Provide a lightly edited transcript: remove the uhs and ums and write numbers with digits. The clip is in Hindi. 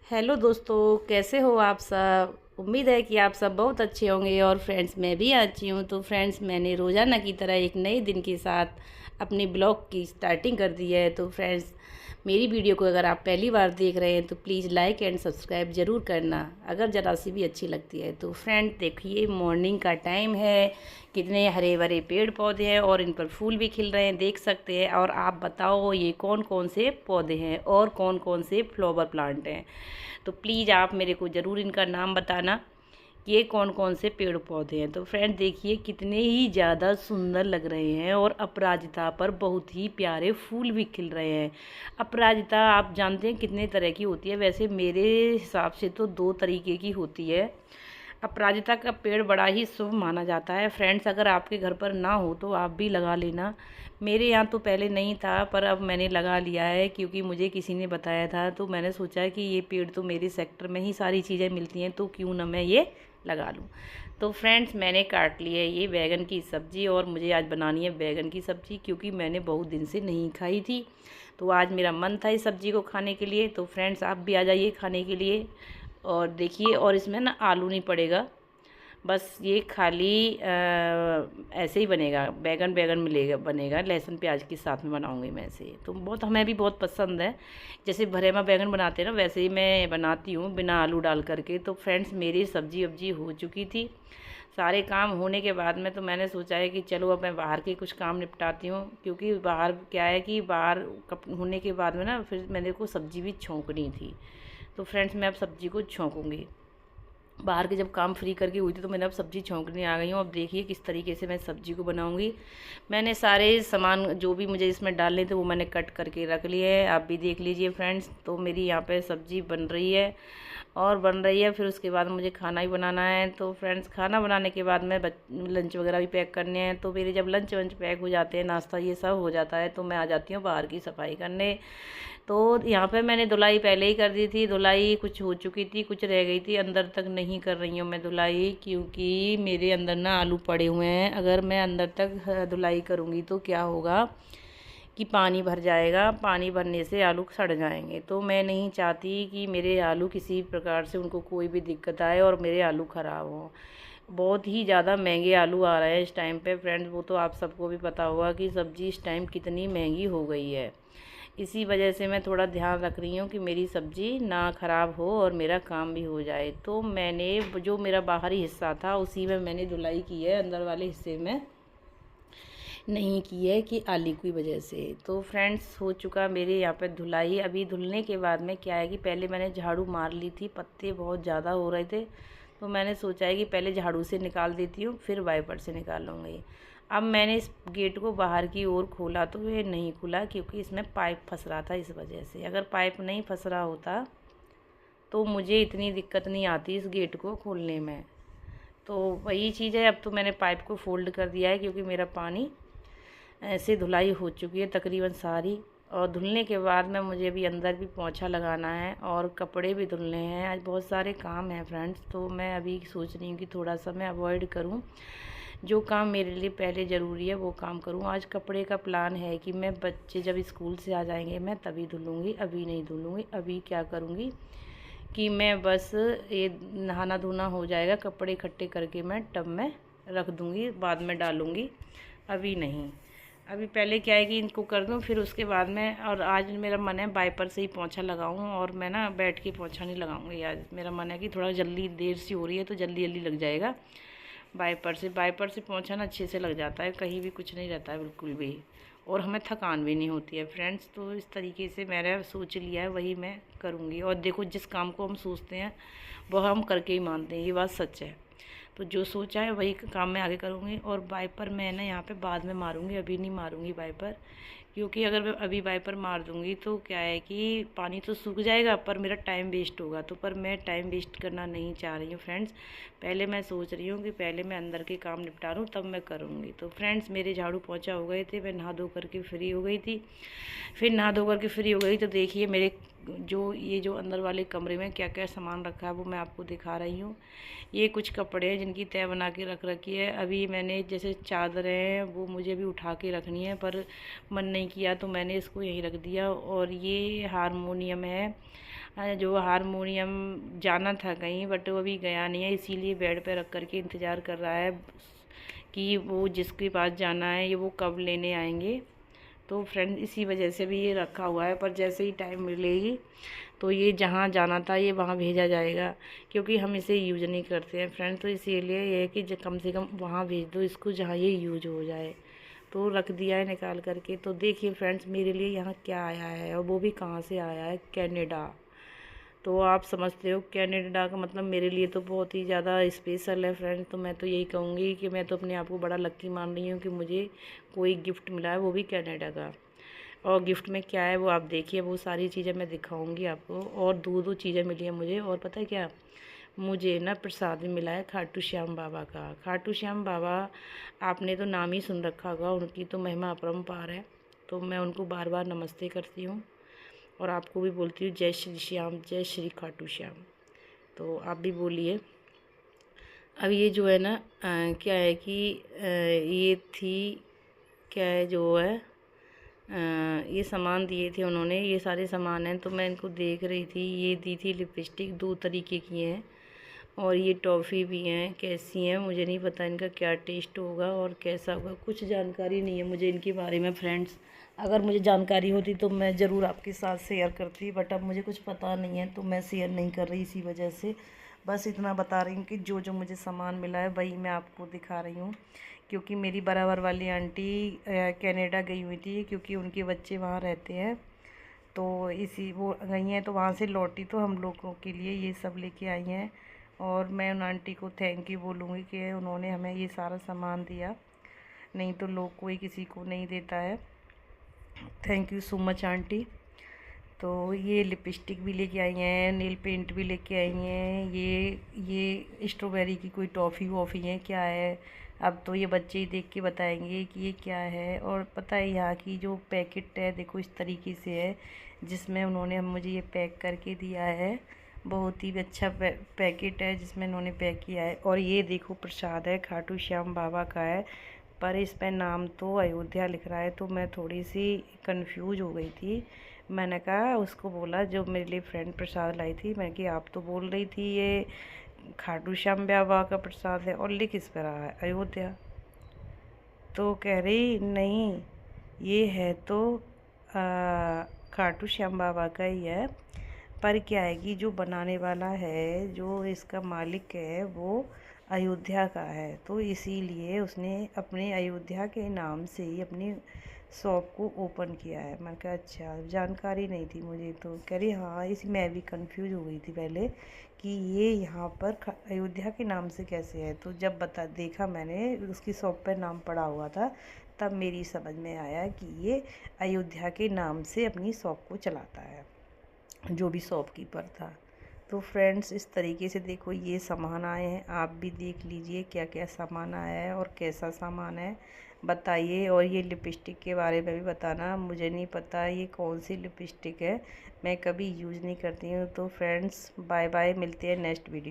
हेलो दोस्तों, कैसे हो आप सब। उम्मीद है कि आप सब बहुत अच्छे होंगे और फ्रेंड्स मैं भी अच्छी हूँ। तो फ्रेंड्स मैंने रोज़ाना की तरह एक नए दिन के साथ अपने ब्लॉग की स्टार्टिंग कर दी है। तो फ्रेंड्स मेरी वीडियो को अगर आप पहली बार देख रहे हैं तो प्लीज़ लाइक एंड सब्सक्राइब ज़रूर करना अगर ज़रा सी भी अच्छी लगती है। तो फ्रेंड देखिए, मॉर्निंग का टाइम है, कितने हरे भरे पेड़ पौधे हैं और इन पर फूल भी खिल रहे हैं, देख सकते हैं। और आप बताओ ये कौन कौन से पौधे हैं और कौन कौन से फ्लावर प्लांट हैं। तो प्लीज़ आप मेरे को ज़रूर इनका नाम बताना कि ये कौन कौन से पेड़ पौधे हैं। तो फ्रेंड देखिए कितने ही ज़्यादा सुंदर लग रहे हैं और अपराजिता पर बहुत ही प्यारे फूल भी खिल रहे हैं। अपराजिता आप जानते हैं कितने तरह की होती है, वैसे मेरे हिसाब से तो 2 तरीके की होती है। अपराजिता का पेड़ बड़ा ही शुभ माना जाता है। फ्रेंड्स अगर आपके घर पर ना हो तो आप भी लगा लेना। मेरे यहाँ तो पहले नहीं था पर अब मैंने लगा लिया है, क्योंकि मुझे किसी ने बताया था। तो मैंने सोचा कि ये पेड़ तो मेरे सेक्टर में ही सारी चीज़ें मिलती हैं, तो क्यों ना मैं ये लगा लूँ। तो फ्रेंड्स मैंने काट ली है ये बैगन की सब्ज़ी और मुझे आज बनानी है बैगन की सब्ज़ी, क्योंकि मैंने बहुत दिन से नहीं खाई थी। तो आज मेरा मन था इस सब्ज़ी को खाने के लिए। तो फ्रेंड्स आप भी आ जाइए खाने के लिए। और देखिए, और इसमें ना आलू नहीं पड़ेगा, बस ये खाली ऐसे ही बनेगा, बैगन बैगन मिलेगा, बनेगा लहसुन प्याज के साथ में बनाऊंगी मैं इसे। तो बहुत हमें भी बहुत पसंद है, जैसे भरेमा बैगन बनाते हैं ना वैसे ही मैं बनाती हूँ बिना आलू डाल करके। तो फ्रेंड्स मेरी सब्जी वब्जी हो चुकी थी, सारे काम होने के बाद में तो मैंने सोचा है कि चलो अब मैं बाहर के कुछ काम निपटाती हूँ, क्योंकि बाहर क्या है कि बाहर होने के बाद में ना फिर मैंने को सब्ज़ी भी छौंकनी थी। तो फ्रेंड्स मैं अब सब्ज़ी को छौंकूँगी। बाहर के जब काम फ्री करके हुई थी तो मैंने अब सब्ज़ी छौंकने आ गई हूँ। अब देखिए किस तरीके से मैं सब्ज़ी को बनाऊँगी। मैंने सारे सामान जो भी मुझे इसमें डालने थे वो मैंने कट करके रख लिए हैं, आप भी देख लीजिए फ्रेंड्स। तो मेरी यहाँ पे सब्ज़ी बन रही है और बन रही है, फिर उसके बाद मुझे खाना भी बनाना है। तो फ्रेंड्स खाना बनाने के बाद मैं लंच वगैरह भी पैक करने हैं। तो मेरे जब लंच वंच पैक हो जाते हैं, नाश्ता ये सब हो जाता है, तो मैं आ जाती हूँ बाहर की सफाई करने। तो यहाँ पे मैंने धुलाई पहले ही कर दी थी, धुलाई कुछ हो चुकी थी, कुछ रह गई थी, अंदर तक नहीं कर रही हूँ मैं धुलाई, क्योंकि मेरे अंदर ना आलू पड़े हुए हैं। अगर मैं अंदर तक धुलाई करूँगी तो क्या होगा कि पानी भर जाएगा, पानी भरने से आलू सड़ जाएंगे। तो मैं नहीं चाहती कि मेरे आलू किसी प्रकार से उनको कोई भी दिक्कत आए और मेरे आलू ख़राब हों। बहुत ही ज़्यादा महंगे आलू आ रहे हैं इस टाइम पे फ्रेंड्स, वो तो आप सबको भी पता होगा कि सब्ज़ी इस टाइम कितनी महंगी हो गई है। इसी वजह से मैं थोड़ा ध्यान रख रही हूँ कि मेरी सब्ज़ी ना ख़राब हो और मेरा काम भी हो जाए। तो मैंने जो मेरा बाहरी हिस्सा था उसी में मैंने धुलाई की है, अंदर वाले हिस्से में नहीं की है कि आली की वजह से। तो फ्रेंड्स हो चुका मेरे यहाँ पे धुलाई। अभी धुलने के बाद में क्या है कि पहले मैंने झाड़ू मार ली थी, पत्ते बहुत ज़्यादा हो रहे थे, तो मैंने सोचा है कि पहले झाड़ू से निकाल देती हूँ फिर वाइपर से निकालूंगी। अब मैंने इस गेट को बाहर की ओर खोला तो ये नहीं खुला, क्योंकि इसमें पाइप फंस रहा था, इस वजह से। अगर पाइप नहीं फंस रहा होता तो मुझे इतनी दिक्कत नहीं आती इस गेट को खोलने में। तो वही चीज़ है, अब तो मैंने पाइप को फोल्ड कर दिया है, क्योंकि मेरा पानी ऐसे धुलाई हो चुकी है तकरीबन सारी। और धुलने के बाद में मुझे अभी अंदर भी पोंछा लगाना है और कपड़े भी धुलने हैं। आज बहुत सारे काम हैं फ्रेंड्स, तो मैं अभी सोच रही हूँ कि थोड़ा सा मैं अवॉइड करूँ, जो काम मेरे लिए पहले ज़रूरी है वो काम करूँ। आज कपड़े का प्लान है कि मैं बच्चे जब स्कूल से आ जाएंगे मैं तभी धुलूँगी, अभी नहीं धुलूँगी। अभी क्या करूँगी कि मैं बस ये नहाना धोना हो जाएगा, कपड़े इकट्ठे करके मैं टब में रख दूँगी, बाद में डालूँगी, अभी नहीं। अभी पहले क्या है कि इनको कर दूँ फिर उसके बाद में। और आज मेरा मन है वाइपर से ही पोंछा लगाऊँ, और मैं ना बैठ के पोंछा नहीं लगाऊंगी। आज मेरा मन है कि थोड़ा जल्दी, देर सी हो रही है तो जल्दी जल्दी लग जाएगा वाइपर से पोंछा ना अच्छे से लग जाता है, कहीं भी कुछ नहीं रहता है बिल्कुल भी, और हमें थकान भी नहीं होती है फ्रेंड्स। तो इस तरीके से मैंने सोच लिया है, वही मैं करूँगी। और देखो, जिस काम को हम सोचते हैं वह हम करके ही मानते हैं, ये बात सच है। तो जो सोचा है वही काम मैं आगे करूँगी। और वाइपर मैं ना यहाँ पे बाद में मारूँगी, अभी नहीं मारूँगी वाइपर, क्योंकि अगर मैं अभी वाइपर मार दूँगी तो क्या है कि पानी तो सूख जाएगा पर मेरा टाइम वेस्ट होगा। तो पर मैं टाइम वेस्ट करना नहीं चाह रही हूँ फ्रेंड्स। पहले मैं सोच रही हूँ कि पहले मैं अंदर के काम निपटा लूँ तब मैं करूँगी। तो फ्रेंड्स मेरे झाड़ू पोंछा हो गए थे, मैं नहा धो करके फ्री हो गई थी। फिर नहा धो करके फ्री हो गई तो देखिए मेरे जो अंदर वाले कमरे में क्या क्या सामान रखा है वो मैं आपको दिखा रही हूँ। ये कुछ कपड़े हैं जिनकी तह बना के रख रखी है। अभी मैंने जैसे चादरें हैं वो मुझे भी उठा के रखनी है, पर मन नहीं किया तो मैंने इसको यहीं रख दिया। और ये हारमोनियम है, जो हारमोनियम जाना था कहीं, बट वो अभी गया नहीं है, इसीलिए बेड पे रख करके इंतज़ार कर रहा है कि वो जिसके पास जाना है ये वो कब लेने आएंगे। तो फ्रेंड इसी वजह से भी ये रखा हुआ है, पर जैसे ही टाइम मिलेगी तो ये जहाँ जाना था ये वहाँ भेजा जाएगा, क्योंकि हम इसे यूज नहीं करते हैं फ्रेंड। तो इसीलिए ये है कि कम से कम वहाँ भेज दो इसको जहाँ ये यूज हो जाए। तो रख दिया है निकाल करके। तो देखिए फ्रेंड्स मेरे लिए यहाँ क्या आया है, और वो भी कहाँ से आया है, कनाडा। तो आप समझते हो कनाडा का मतलब मेरे लिए तो बहुत ही ज़्यादा स्पेशल है फ्रेंड। तो मैं तो यही कहूँगी कि मैं तो अपने आप को बड़ा लक्की मान रही हूँ कि मुझे कोई गिफ्ट मिला है, वो भी कनाडा का। और गिफ्ट में क्या है वो आप देखिए, वो सारी चीज़ें मैं दिखाऊंगी आपको। और दो चीज़ें मिली हैं मुझे, और पता है क्या, मुझे ना प्रसाद में मिला है खाटू श्याम बाबा का। खाटू श्याम बाबा आपने तो नाम ही सुन रखा होगा, उनकी तो महिमा अपरंपार है। तो मैं उनको बार बार नमस्ते करती हूँ, और आपको भी बोलती हूँ जय श्री श्याम, जय श्री खाटू श्याम। तो आप भी बोलिए। अब ये जो है ना क्या है कि ये थी, क्या है जो है ये सामान दिए थे उन्होंने, ये सारे सामान हैं। तो मैं इनको देख रही थी, ये दी थी लिपस्टिक, 2 तरीके की हैं, और ये टॉफ़ी भी हैं। कैसी हैं मुझे नहीं पता, इनका क्या टेस्ट होगा और कैसा होगा, कुछ जानकारी नहीं है मुझे इनके बारे में फ्रेंड्स। अगर मुझे जानकारी होती तो मैं ज़रूर आपके साथ शेयर करती, बट अब मुझे कुछ पता नहीं है तो मैं शेयर नहीं कर रही इसी वजह से। बस इतना बता रही हूँ कि जो जो मुझे सामान मिला है वही मैं आपको दिखा रही हूँ, क्योंकि मेरी बराबर वाली आंटी कनाडा गई हुई थी, क्योंकि उनके बच्चे वहाँ रहते हैं। तो इसी वो गई हैं तो वहाँ से लौटी तो हम लोगों के लिए ये सब लेके आई हैं। और मैं उन आंटी को थैंक यू बोलूँगी कि उन्होंने हमें ये सारा सामान दिया, नहीं तो लोग कोई किसी को नहीं देता है। Thank you so much aunty. तो ये लिपस्टिक भी लेके आई हैं, नेल पेंट भी लेके आई हैं। ये स्ट्रॉबेरी की कोई टॉफ़ी वॉफ़ी है क्या है, अब तो ये बच्चे ही देख के बताएंगे कि ये क्या है। और पता है यहाँ की जो पैकेट है देखो इस तरीके से है, जिसमें उन्होंने मुझे ये पैक करके दिया है। बहुत ही अच्छा पैकेट है जिसमें उन्होंने पैक किया है। और ये देखो प्रसाद है, खाटू श्याम बाबा का है, पर इस पर नाम तो अयोध्या लिख रहा है। तो मैं थोड़ी सी कंफ्यूज हो गई थी। मैंने कहा, उसको बोला जो मेरे लिए फ्रेंड प्रसाद लाई थी, मैं कि आप तो बोल रही थी ये खाटू श्याम बाबा का प्रसाद है और लिख इस पर रहा है अयोध्या। तो कह रही नहीं, ये है तो खाटू श्याम बाबा का ही है, पर क्या है कि जो बनाने वाला है, जो इसका मालिक है, वो अयोध्या का है। तो इसीलिए उसने अपने अयोध्या के नाम से ही अपनी शॉप को ओपन किया है। मैंने कहा अच्छा, जानकारी नहीं थी मुझे। तो कह रही हाँ, इसी मैं भी कंफ्यूज हो गई थी पहले कि ये यहाँ पर अयोध्या के नाम से कैसे है। तो जब देखा मैंने उसकी शॉप पर नाम पड़ा हुआ था, तब मेरी समझ में आया कि ये अयोध्या के नाम से अपनी शॉप को चलाता है, जो भी शॉपकीपर था। तो फ्रेंड्स इस तरीके से देखो ये सामान आए हैं, आप भी देख लीजिए क्या क्या सामान आया है और कैसा सामान है, बताइए। और ये लिपस्टिक के बारे में भी बताना, मुझे नहीं पता ये कौन सी लिपस्टिक है, मैं कभी यूज़ नहीं करती हूँ। तो फ्रेंड्स बाय बाय, मिलते हैं नेक्स्ट वीडियो।